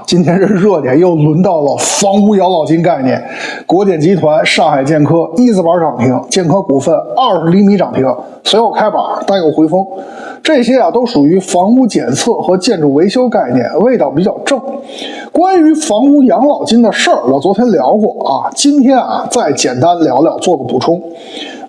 今天这热点又轮到了房屋养老金概念。国检集团、上海建科一字板涨停，建科股份20厘米涨停，随后开板但又回风。这些都属于房屋检测和建筑维修概念，味道比较正。关于房屋养老金的事儿，我昨天聊过今天再简单聊聊，做个补充。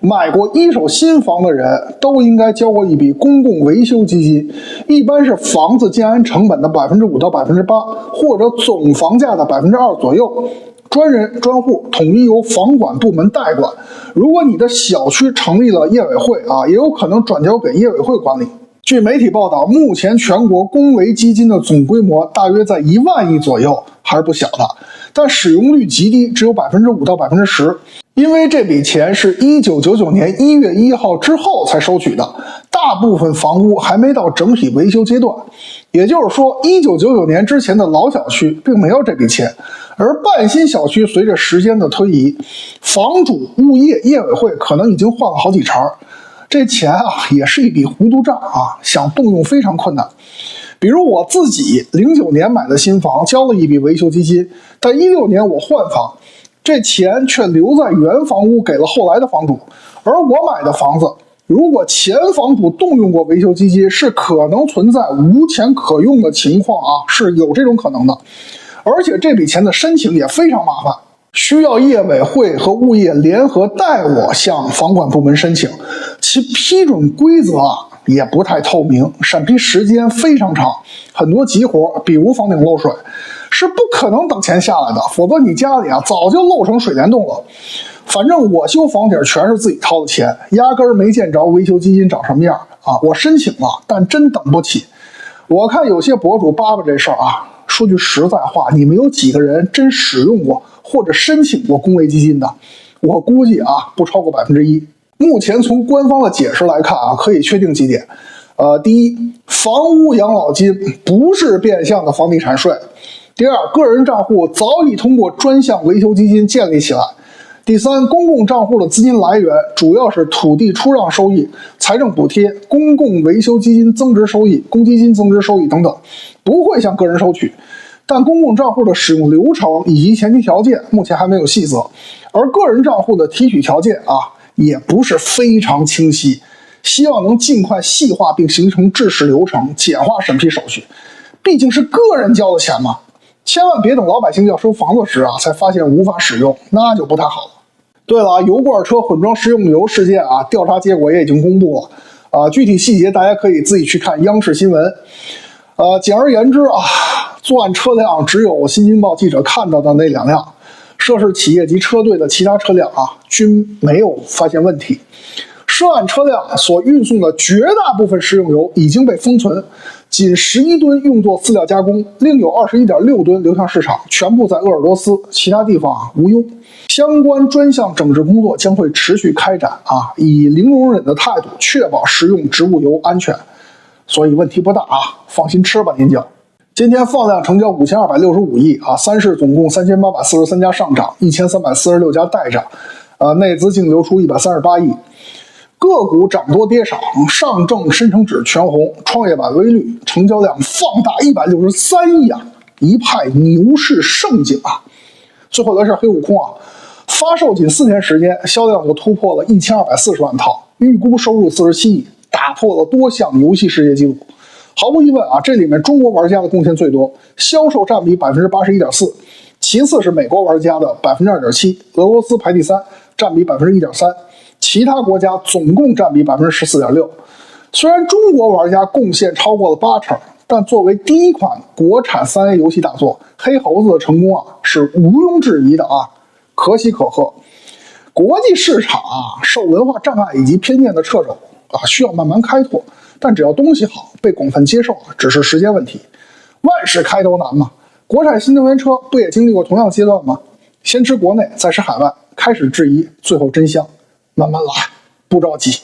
买过一手新房的人都应该交过一笔公共维修基金，一般是房子建安成本的5%到8%，或者总房价的2%左右。专人专户统一由房管部门代管。如果你的小区成立了业委会也有可能转交给业委会管理。据媒体报道，目前全国公维基金的总规模大约在1万亿左右，还是不小的，但使用率极低，只有5%到10%。因为这笔钱是1999年1月1号之后才收取的，大部分房屋还没到整体维修阶段，也就是说1999年之前的老小区并没有这笔钱，而半新小区随着时间的推移，房主、物业、业委会可能已经换了好几茬，这钱也是一笔糊涂账想动用非常困难。比如我自己09年买的新房，交了一笔维修基金，但16年我换房，这钱却留在原房屋给了后来的房主。而我买的房子，如果前房主动用过维修基金，是可能存在无钱可用的情况是有这种可能的。而且这笔钱的申请也非常麻烦，需要业委会和物业联合代我向房管部门申请，其批准规则也不太透明，审批时间非常长，很多急活，比如房顶漏水，是不可能等钱下来的，否则你家里早就漏成水帘洞了。反正我修房顶全是自己掏的钱，压根儿没见着维修基金长什么样我申请了，但真等不起。我看有些博主扒这事儿说句实在话，你们有几个人真使用过或者申请过公维基金的？我估计不超过1%。目前从官方的解释来看可以确定几点。第一，房屋养老金不是变相的房地产税。第二，个人账户早已通过专项维修基金建立起来。第三，公共账户的资金来源主要是土地出让收益、财政补贴、公共维修基金增值收益、公积金增值收益等等，不会向个人收取。但公共账户的使用流程以及前提条件目前还没有细则，而个人账户的提取条件也不是非常清晰，希望能尽快细化并形成制式流程，简化审批手续。毕竟是个人交的钱嘛，千万别等老百姓要收房子时才发现无法使用，那就不太好了。对了，油罐车混装食用油事件调查结果也已经公布了具体细节大家可以自己去看央视新闻。简而言之作案车辆只有新京报记者看到的那2辆，涉事企业及车队的其他车辆均没有发现问题。涉案车辆所运送的绝大部分食用油已经被封存，仅11吨用作饲料加工，另有21.6吨流向市场，全部在鄂尔多斯，其他地方无忧。相关专项整治工作将会持续开展以零容忍的态度确保食用植物油安全，所以问题不大放心吃吧您就。今天放量成交5265亿三市总共3843家上涨，1346家待涨，内资净流出138亿。个股涨多跌少，上证深成指全红，创业板微绿，成交量放大163亿一派牛市盛景最后来是黑悟空发售仅4天时间，销量就突破了1240万套，预估收入47亿，打破了多项游戏世界纪录。毫无疑问这里面中国玩家的贡献最多，销售占比81.4%，其次是美国玩家的2.7%，俄罗斯排第3，占比1.3%，其他国家总共占比14.6%。虽然中国玩家贡献超过了80%，但作为第一款国产3A 游戏大作，黑猴子的成功是毋庸置疑的可喜可贺。国际市场受文化障碍以及偏见的掣肘需要慢慢开拓，但只要东西好，被广泛接受只是时间问题。万事开头难嘛，国产新能源车不也经历过同样阶段吗？先吃国内，再吃海外，开始质疑，最后真香，慢慢来，不着急。